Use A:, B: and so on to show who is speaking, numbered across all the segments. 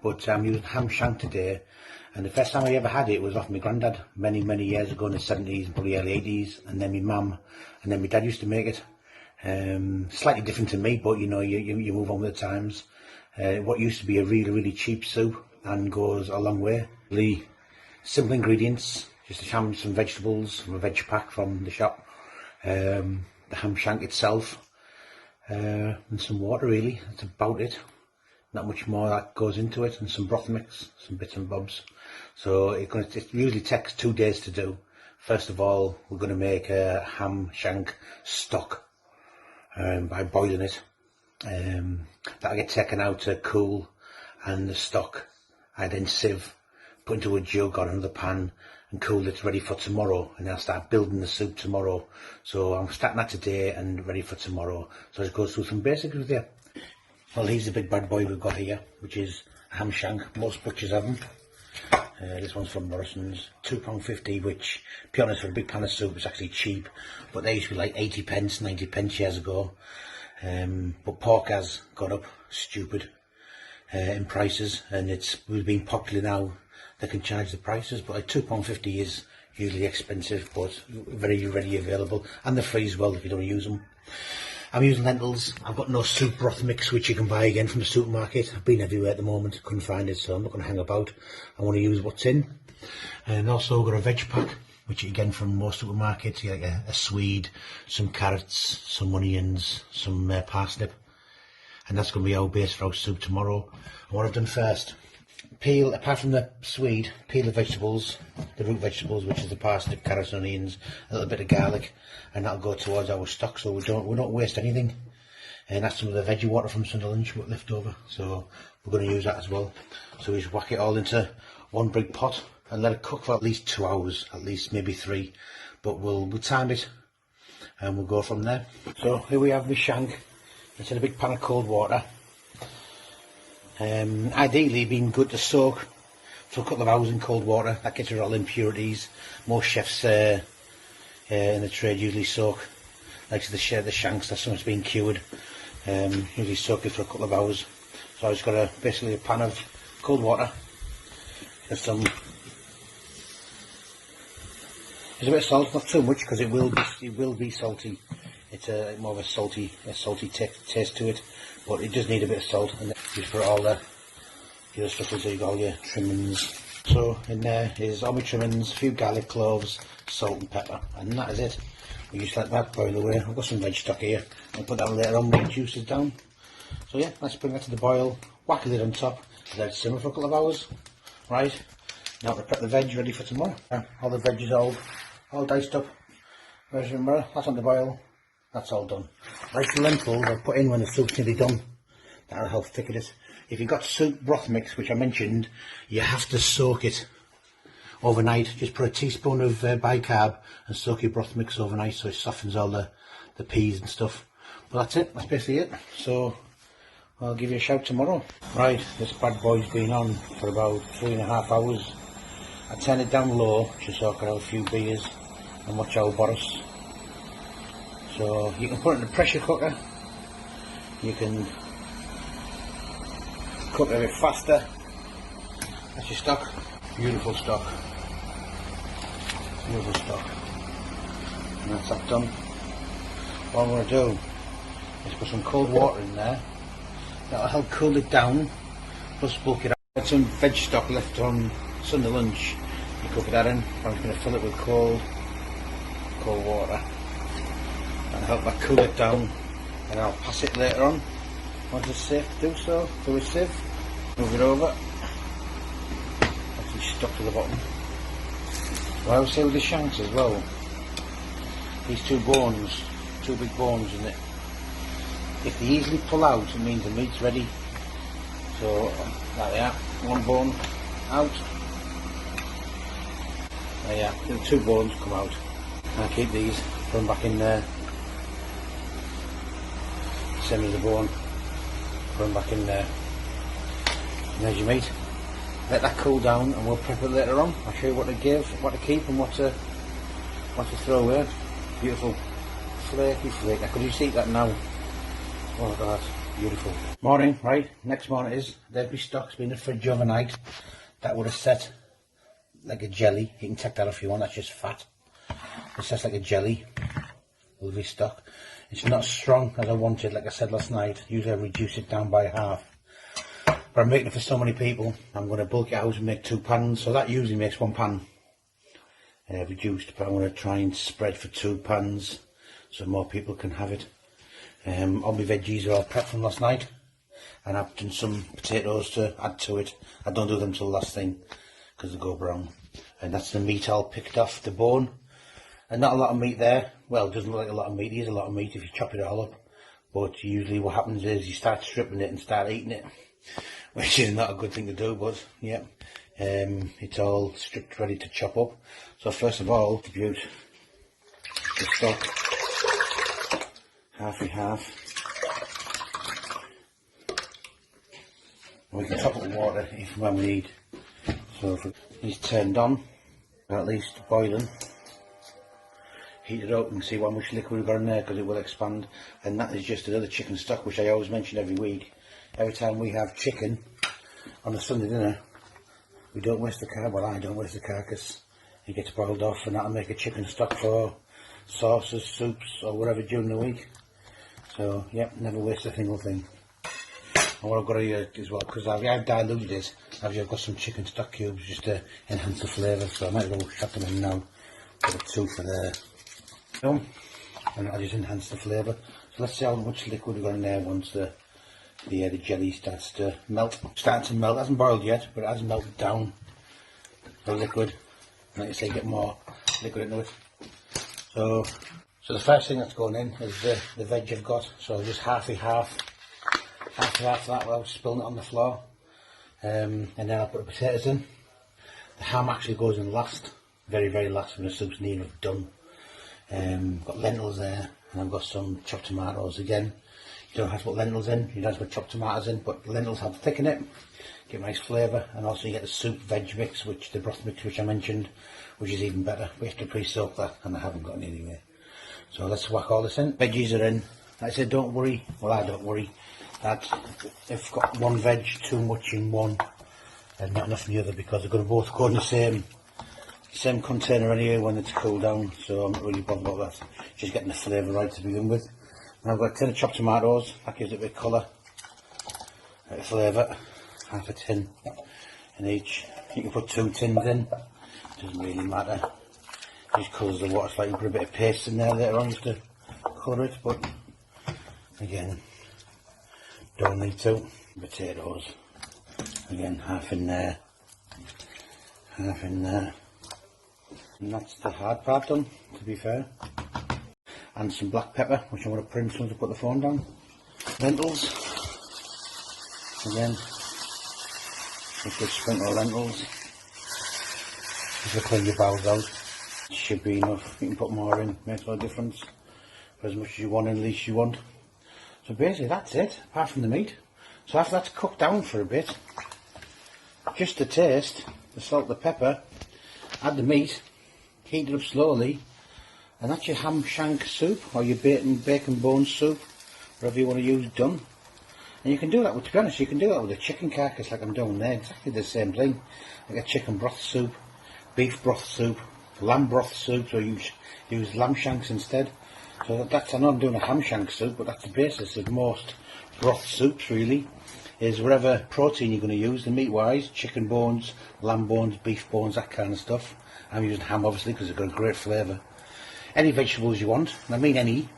A: but I'm using ham shank today. And the first time I ever had it was off my granddad many years ago in the 70s and probably early 80s, and then my mum and then my dad used to make it. Slightly different to me, but you know, you move on with the times. What used to be a really cheap soup and goes a long way. Really simple ingredients, just a ham, some vegetables from a veg pack from the shop, the ham shank itself, and some water really. That's about it. Not much more that goes into it, and some broth mix, some bits and bobs. So it usually takes 2 days to do. First of all, we're going to make a ham shank stock by boiling it. That'll get taken out to cool, and the stock I then sieve, put into a jug or another pan and cool it, ready for tomorrow, and I'll start building the soup tomorrow. So I'm starting that today and ready for tomorrow. So I'll just go through some basics with you. Well, here's the big bad boy we've got here, which is a ham shank. Most butchers have them. This one's from Morrison's, £2.50, which, to be honest, for a big pan of soup is actually cheap, but they used to be like 80 pence, 90 pence years ago. But pork has gone up stupid in prices, and it's been popular now. They can charge the prices, but like £2.50 is usually expensive, but very readily available, and they're free as well if you don't use them. I'm using lentils. I've got no soup broth mix, which you can buy again from the supermarket. I've been everywhere at the moment, couldn't find it, so I'm not going to hang about. I want to use what's in. And also got a veg pack, which again from most supermarkets. You get a swede, some carrots, some onions, some parsnip, and that's going to be our base for our soup tomorrow. And what I've done first, peel, apart from the swede, peel the vegetables, the root vegetables, which is the parsnip, carrots, onions, a little bit of garlic, and that'll go towards our stock, so we don't waste anything. And that's some of the veggie water from Sunday lunch left over, so we're going to use that as well. So we just whack it all into one big pot and let it cook for at least 2 hours, at least maybe 3, but we'll time it and we'll go from there. So here we have the shank. It's in a big pan of cold water. Ideally being good to soak for a couple of hours in cold water. That gets rid of all impurities. Most chefs in the trade usually soak, like the shanks, that's something that's been cured, usually soak it for a couple of hours. So I just got basically a pan of cold water. There's some, there's a bit of salt, not too much because it will be salty. It's more of a salty taste to it, but it does need a bit of salt. And then just put all the other stuff, so you got all your trimmings. So in there is all my trimmings, a few garlic cloves, salt and pepper, and that is it. We just let that boil away. I've got some veg stock here. I'll put that later on when the juice is down. So yeah, let's bring that to the boil. Whack a lid on top. Let it simmer for a couple of hours. Right. Now to prep the veg ready for tomorrow. All the veg is all diced up. That's on the boil. That's all done. Like the lentils, I'll put in when the soup's nearly done. That'll help thicken it. If you've got soup broth mix, which I mentioned, you have to soak it overnight. Just put a teaspoon of bicarb and soak your broth mix overnight so it softens all the peas and stuff. But that's it. That's basically it. So I'll give you a shout tomorrow. Right, this bad boy's been on for about 3.5 hours. I turn it down low just so I can have a few beers and watch our Boris. So you can put it in the pressure cooker, you can cook it a bit faster. That's your stock. Beautiful stock. Beautiful stock. And that's that done. What I'm going to do is put some cold water in there. That'll help cool it down, plus bulk it out. I had some veg stock left on Sunday lunch. You cook that in. I'm just going to fill it with cold water and help that cool it down, and I'll pass it later on once it's safe to do so through a sieve. Move it over. Actually stuck to the bottom. So I would say with the shanks as well, these two bones, two big bones in it, if they easily pull out, it means the meat's ready. So there they are, one bone out. There you are, the two bones come out. I'll keep these, put them back in there. Same as the bone, put them back in there. And there's your meat. Let that cool down and we'll prep it later on. I'll show you what to give, what to keep and what to throw away. Beautiful flaky flake. Now could you see that now? Oh my god. Beautiful. Morning, right, next morning is, there'd be stock's been in the fridge overnight. That would have set like a jelly. You can take that if you want, that's just fat. It sets like a jelly. Lovely stock. It's not as strong as I wanted, like I said last night. Usually I reduce it down by half. But I'm making it for so many people, I'm going to bulk it out and make 2 pans. So that usually makes 1 pan reduced, but I'm going to try and spread for 2 pans so more people can have it. All my veggies are all prepped from last night, and I've done some potatoes to add to it. I don't do them till the last thing because they go brown. And that's the meat all picked off the bone. And not a lot of meat there. Well, it doesn't look like a lot of meat. It is a lot of meat if you chop it all up. But usually what happens is you start stripping it and start eating it, which is not a good thing to do, but yeah. It's all stripped, ready to chop up. So first of all, distribute the stock half and half. And we can top it with water if when we need. So if it's turned on, or at least boiling, heat it up and see how much liquid we've got in there, because it will expand. And that is just another chicken stock, which I always mention every week. Every time we have chicken on a Sunday dinner, we don't waste the carcass. Well, I don't waste the carcass. It gets boiled off, and that'll make a chicken stock for sauces, soups, or whatever during the week. So, yep, never waste a single thing. And what I've got here as well, because I've diluted it, I've got some chicken stock cubes just to enhance the flavour. So I might as well chuck them in now. Put a 2 for there. And I'll just enhance the flavour. So let's see how much liquid we've got in there once the jelly starts to melt. Starting to melt, it hasn't boiled yet, but it has melted down the liquid. And like I say, get more liquid into it. So the first thing that's going in is the veg I've got. So just half of that without spilling it on the floor. And then I'll put the potatoes in. The ham actually goes in last, very, very last when the soup's nearly done. Got lentils there, and I've got some chopped tomatoes again. You don't have to put lentils in, you don't have to put chopped tomatoes in, but lentils have thick in it, give a nice flavour, and also you get the soup veg mix, the broth mix which I mentioned, which is even better. We have to pre-soak that, and I haven't got any anyway. So let's whack all this in. Veggies are in. Like I said, don't worry, well I don't worry, that if you've got one veg too much in one and not enough in the other, because they're going to both go in the same container anyway when it's cooled down, so I'm not really bothered about that. Just getting the flavour right to begin with. And I've got a tin of chopped tomatoes, that gives it a bit of colour, a bit of flavour. Half a tin in each. You can put 2 tins in, doesn't really matter. Just colours the water slightly. You put a bit of paste in there later on just to colour it, but again, don't need to. Potatoes, again, half in there, half in there. And that's the hard part done, to be fair. And some black pepper, which I'm going to put in as soon as I put the phone down. Lentils, again, a good sprinkle of lentils. Just to clean your bowels out. Should be enough. You can put more in, makes no difference. Put as much as you want in, the least you want. So basically that's it, apart from the meat. So after that's cooked down for a bit, just to taste, the salt, the pepper, add the meat, heat it up slowly, and that's your ham shank soup, or your bacon bone soup, whatever you want to use, done. And you can do that with, to be honest, you can do that with a chicken carcass like I'm doing there, exactly the same thing. Like a chicken broth soup, beef broth soup, lamb broth soup, so you use lamb shanks instead. So that's, I know I'm doing a ham shank soup, but that's the basis of most broth soups really, is whatever protein you're going to use, the meat wise, chicken bones, lamb bones, beef bones, that kind of stuff. I'm using ham obviously because it's got a great flavour. Any vegetables you want, and I mean any,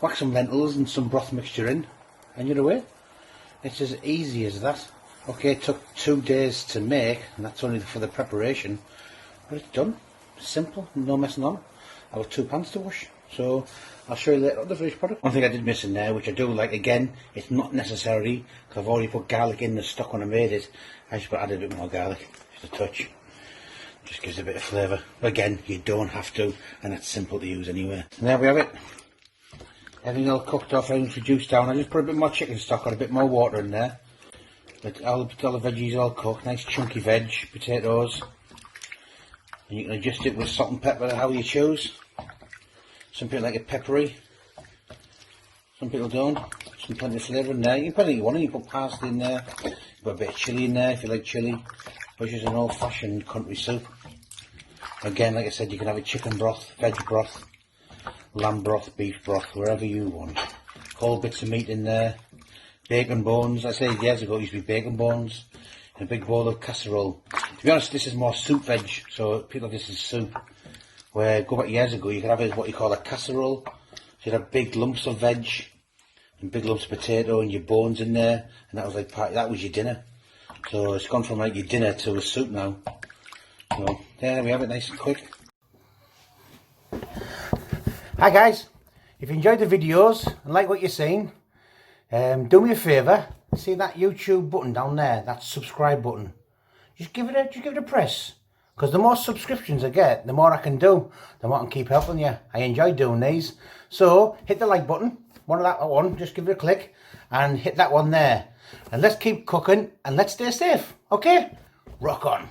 A: whack some lentils and some broth mixture in, and you're away. It's as easy as that. Okay, it took 2 days to make, and that's only for the preparation, but it's done. Simple, no messing on. I've got 2 pans to wash, so I'll show you later on the finished product. One thing I did miss in there, which I do like, again, it's not necessary, because I've already put garlic in the stock when I made it. I just added a bit more garlic, just a touch. Just gives it a bit of flavour. Again, you don't have to, and it's simple to use anyway. And there we have it. Everything all cooked off, everything's reduced down. I just put a bit more chicken stock or a bit more water in there. But all the veggies all cooked, nice chunky veg, potatoes. And you can adjust it with salt and pepper how you choose. Some people like it peppery, some people don't. some plenty of flavour in there. You can put anything you want. You put parsley in there. You put a bit of chilli in there if you like chilli. Which is an old-fashioned country soup. Again, like I said, you can have a chicken broth, veg broth, lamb broth, beef broth, wherever you want. Whole bits of meat in there. Bacon bones. I said years ago it used to be bacon bones in a big bowl of casserole. To be honest, this is more soup veg, so people, this is soup. Where go back years ago, you could have what you call a casserole. So you'd have big lumps of veg and big lumps of potato and your bones in there, and that was like that was your dinner. So it's gone from like your dinner to a soup now. So there we have it, nice and quick. Hi guys, if you enjoyed the videos and like what you're seeing, do me a favour. See that YouTube button down there, that subscribe button. Just give it a press. Because the more subscriptions I get, the more I can do. The more I can keep helping you. I enjoy doing these. So hit the like button. Just give it a click. And hit that one there. And let's keep cooking and let's stay safe. Okay? Rock on.